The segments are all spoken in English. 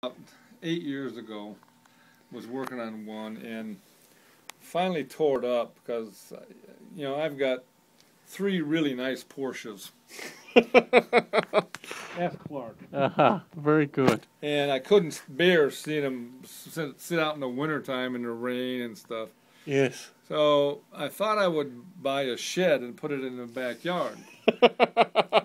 8 years ago, was working on one and finally tore it up because, you know, I've got 3 really nice Porsches. Ask Clark. Very good. And I couldn't bear seeing them sit out in the wintertime in the rain and stuff. Yes. So I thought I would buy a shed and put it in the backyard.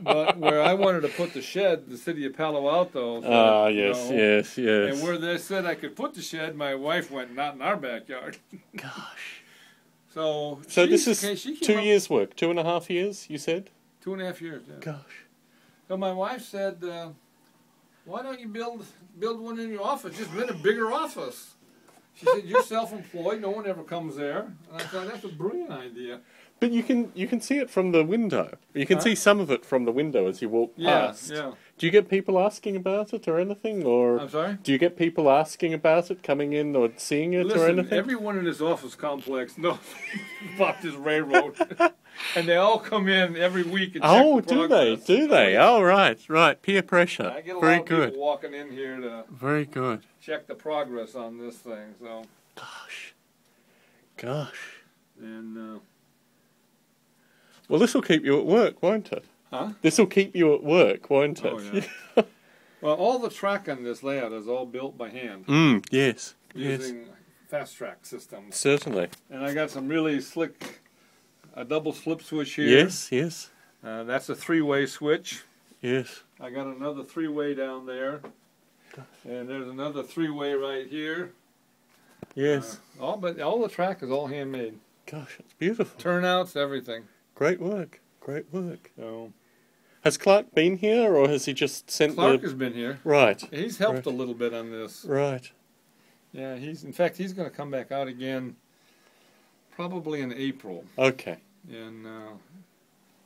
But where I wanted to put the shed, the city of Palo Alto. So yes. And where they said I could put the shed, my wife went, not in our backyard. Gosh. So this is 2 years' work, 2.5 years, you said? 2.5 years, yeah. Gosh. So my wife said, why don't you build one in your office, just rent a bigger office. She said, you're self-employed, no one ever comes there. And I thought, that's a brilliant idea. But you can see it from the window. You can see some of it from the window as you walk past. Yeah. Do you get people asking about it or anything? Or I'm sorry? Do you get people asking about it, coming in or seeing it or anything? Everyone in this office complex knows about this railroad. And they all come in every week and check the progress. Do they? Oh, right. Peer pressure. I get a Very lot of good. people walking in here to Very good. check the progress on this thing. So. Gosh. And well, this will keep you at work, won't it? huh? This will keep you at work, won't it? Oh, yeah. Well, all the track on this layout is all built by hand. Yes. Using fast track systems. Certainly. And I got some really slick, a double slip switch here. Yes. That's a 3-way switch. Yes. I got another 3-way down there. And there's another 3-way right here. Yes. But all the track is all handmade. Gosh, it's beautiful. Turnouts, everything. Great work. Great work. So, has Clark been here, or has he just sent Clark has been here. Right. He's helped a little bit on this. Right. Yeah, in fact, he's going to come back out again probably in April. Okay. And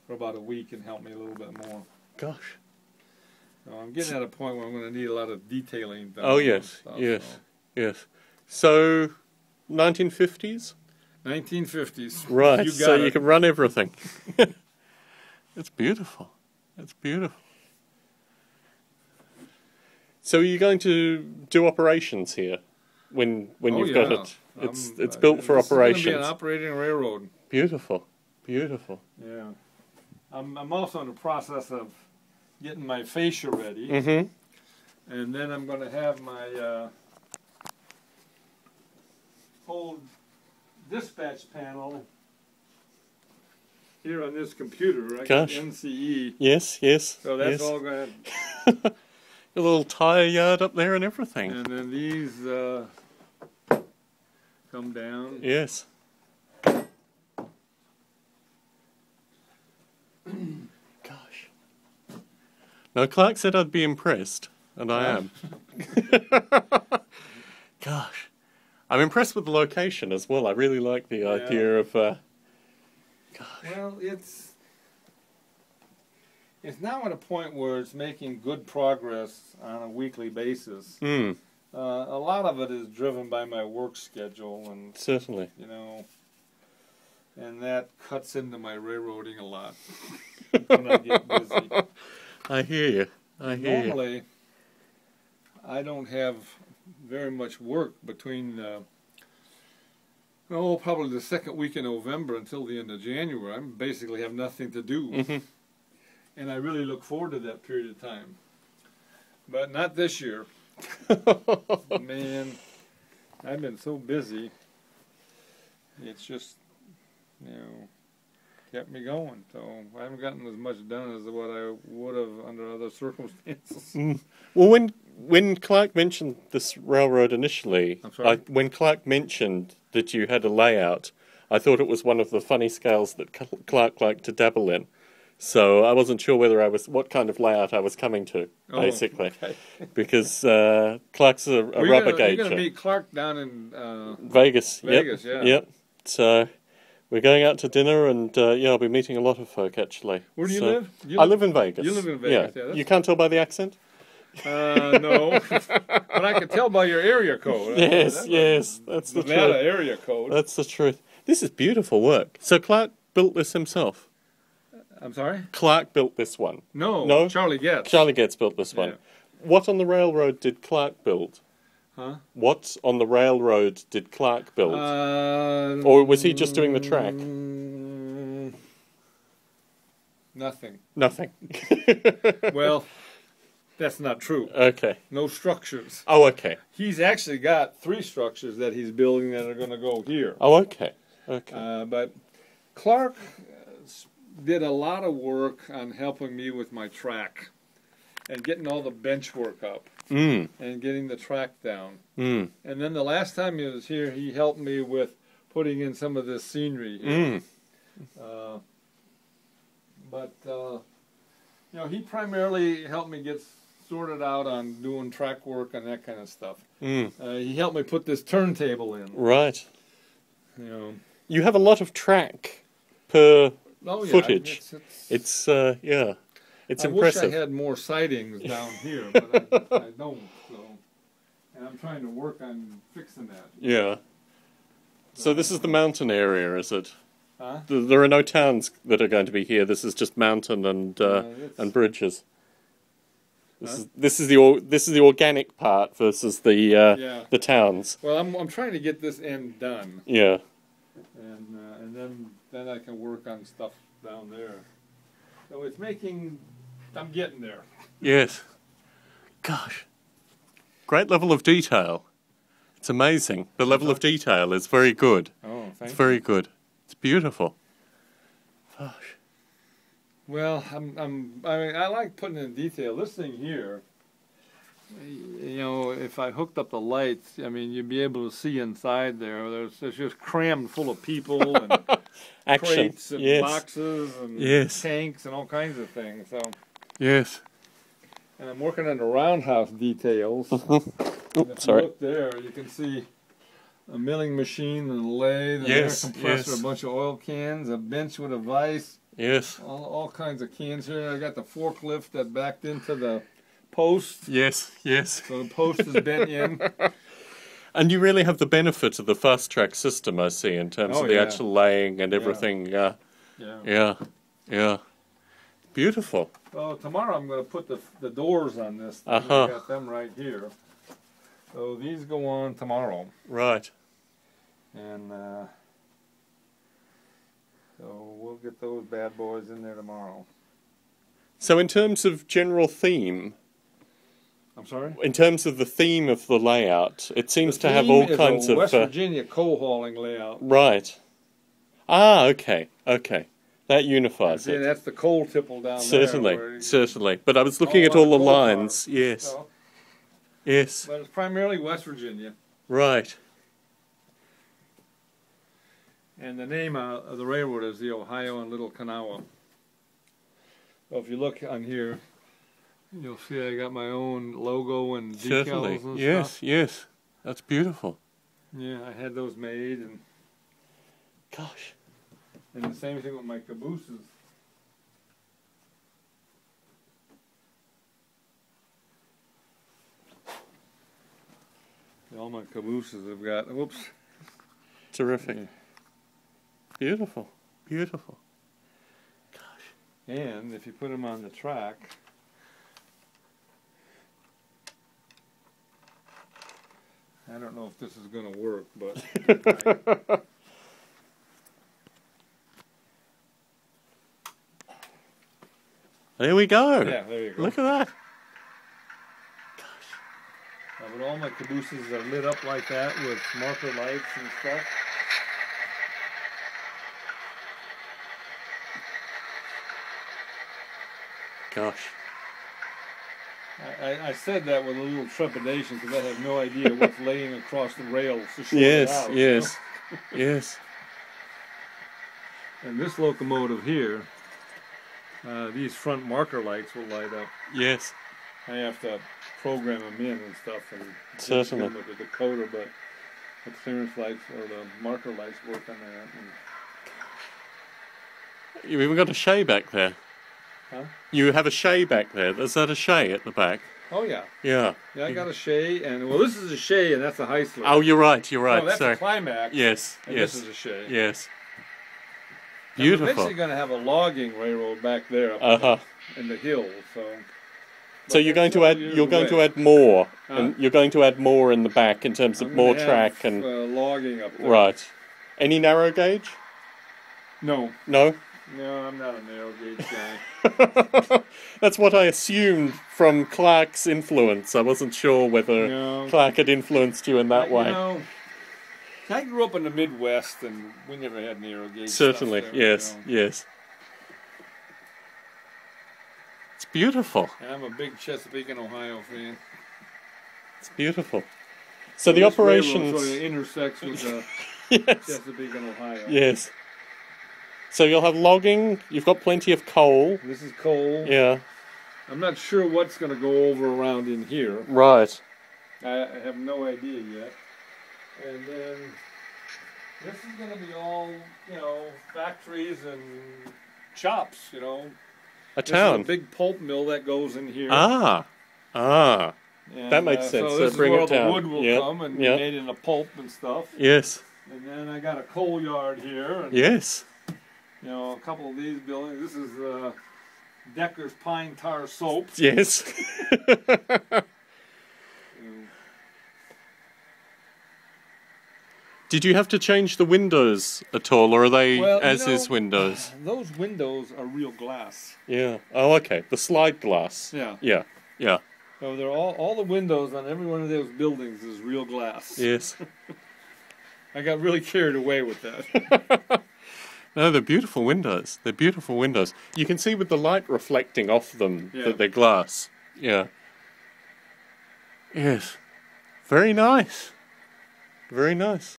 for about a week and help me a little bit more. Gosh. So I'm getting at a point where I'm going to need a lot of detailing done. Oh, yes. Yes. So, 1950s? 1950s. Right, so you can run everything. It's beautiful. It's beautiful. So are you going to do operations here when you've got it? It's built for operations. It's going to be an operating railroad. Beautiful. Beautiful. Yeah. I'm also in the process of getting my fascia ready. Mm-hmm. And then I'm going to have my whole dispatch panel here on this computer. I got NCE. Yes. So that's all going to... A little tire yard up there and everything. And then these come down. Yes. Gosh. Now, Clark said I'd be impressed, and I am. Gosh. I'm impressed with the location as well. I really like the idea of... gosh. Well, it's now at a point where it's making good progress on a weekly basis. A lot of it is driven by my work schedule, and certainly, you know, and that cuts into my railroading a lot when I get busy. I hear you. Normally, I don't have very much work between. Probably the second week in November until the end of January. I basically have nothing to do. And I really look forward to that period of time. But not this year. Man, I've been so busy. It's just, kept me going. So I haven't gotten as much done as what I would have under other circumstances. Well, when Clark mentioned this railroad initially, I'm sorry? when Clark mentioned that you had a layout, I thought it was one of the funny scales that Clark liked to dabble in. So I wasn't sure what kind of layout I was coming to, basically. Okay. Because Clark's a rubber gauger. You're going to meet Clark down in Vegas. Vegas, Yep. So we're going out to dinner, and I'll be meeting a lot of folk, actually. Where do you live? I live in Vegas. You live in Vegas, yeah. You can't tell by the accent? No. But I can tell by your area code. Yes, that's the truth. Nevada area code. That's the truth. This is beautiful work. So Clark built this himself? I'm sorry? Clark built this one? No, Charlie Getz. Charlie Getz built this one. what on the railroad did Clark build? Huh? What on the railroad did Clark build? Or was he just doing the track? Nothing. Nothing. Well, that's not true. Okay. No structures. Oh, okay. He's actually got 3 structures that he's building that are going to go here. Oh, okay. Okay. But Clark did a lot of work on helping me with my track and getting all the bench work up and getting the track down. And then the last time he was here, he helped me with putting in some of this scenery here. But you know, he primarily helped me get sorted out on doing track work and that kind of stuff. He helped me put this turntable in. Right. You know, you have a lot of track per footage. It's yeah, it's I impressive. wish I had more sightings down here, but I don't. So, and I'm trying to work on fixing that. Yeah. So this is the mountain area, is it? Huh? There are no towns that are going to be here. This is just mountain and bridges. This is the organic part versus the towns. Well, I'm trying to get this end done. Yeah. And then I can work on stuff down there. So it's making. I'm getting there. Yes. Gosh. Great level of detail. It's amazing. The level of detail is very good. Oh, thank you. It's very good. It's beautiful. Gosh. Well, I mean, I like putting in detail. This thing here, you know, if I hooked up the lights, I mean, you'd be able to see inside there. There's just crammed full of people and Action. crates and boxes and tanks and all kinds of things. So. Yes. And I'm working on the roundhouse details. Oops, if you look there, you can see a milling machine and a lathe, an air compressor, a bunch of oil cans, a bench with a vise. Yes. All kinds of cans here. I got the forklift that backed into the post. Yes, yes. So the post is bent in. And you really have the benefit of the fast track system, I see, in terms of the actual laying and everything. Yeah. Beautiful. Well, tomorrow I'm going to put the doors on this. I got them right here. So these go on tomorrow. Right. And so we'll get those bad boys in there tomorrow. So in terms of general theme... I'm sorry? In terms of the theme of the layout, it seems to have all kinds of... West Virginia coal hauling layout. Right. Ah, okay, okay. That unifies it. That's the coal tipple down there. Certainly. But I was looking at all the lines. Yes. So, yes. But it's primarily West Virginia. Right. And the name of the railroad is the Ohio and Little Kanawha. So if you look on here, you'll see I got my own logo and decals and stuff. Yes. That's beautiful. Yeah, I had those made. And gosh. And the same thing with my cabooses. All my cabooses have got, whoops. Terrific. Yeah. Beautiful. Beautiful. Gosh. And if you put them on the track, I don't know if this is going to work, but... There we go. Yeah, there you go. Look at that. But all my cabooses are lit up like that with marker lights and stuff. Gosh. I said that with a little trepidation because I have no idea what's laying across the rails to show yes. Yes. And this locomotive here, these front marker lights will light up. Yes. I have to program them in and stuff and certainly with the decoder, but the clearance lights or the marker lights work on that. And you've even got a shay back there. Huh? You have a shay back there. Is that a shay at the back? Oh yeah. Yeah. Yeah, I got a shay, and well, this is a shay, and that's a Heisler. Oh, you're right. No, that's a Climax. Yes. And this is a shay. Yes. Beautiful. I'm eventually going to have a logging railroad back there up in the hills, so So you're going to add more, and you're going to add more in the back in terms of more track and logging up there. Right. Any narrow gauge? No. No? No, I'm not a narrow gauge guy. That's what I assumed from Clark's influence. I wasn't sure whether Clark had influenced you in that way. You know, I grew up in the Midwest, and we never had narrow gauge. Certainly, stuff there, yes, yes. It's beautiful. I'm a big Chesapeake and Ohio fan. It's beautiful. So the operations sort of intersects with the yes. Chesapeake and Ohio. Yes. So you'll have logging. You've got plenty of coal. This is coal. Yeah. I'm not sure what's going to go over around in here. Right. I have no idea yet. And then this is going to be all, factories and shops, A town. This is a big pulp mill that goes in here. Ah. And, that makes sense. So this bring is it where down. the wood will come and be made into pulp and stuff. Yes. And then I got a coal yard here. And, yes. A couple of these buildings. This is Decker's Pine Tar Soaps. Yes. Did you have to change the windows at all, or are they as-is windows? Those windows are real glass. Yeah. Oh, okay. The slide glass. Yeah. Yeah. Yeah. So they're all the windows on every one of those buildings is real glass. Yes. I got really carried away with that. No, they're beautiful windows. They're beautiful windows. You can see with the light reflecting off them that they're glass. Yeah. Yes. Very nice. Very nice.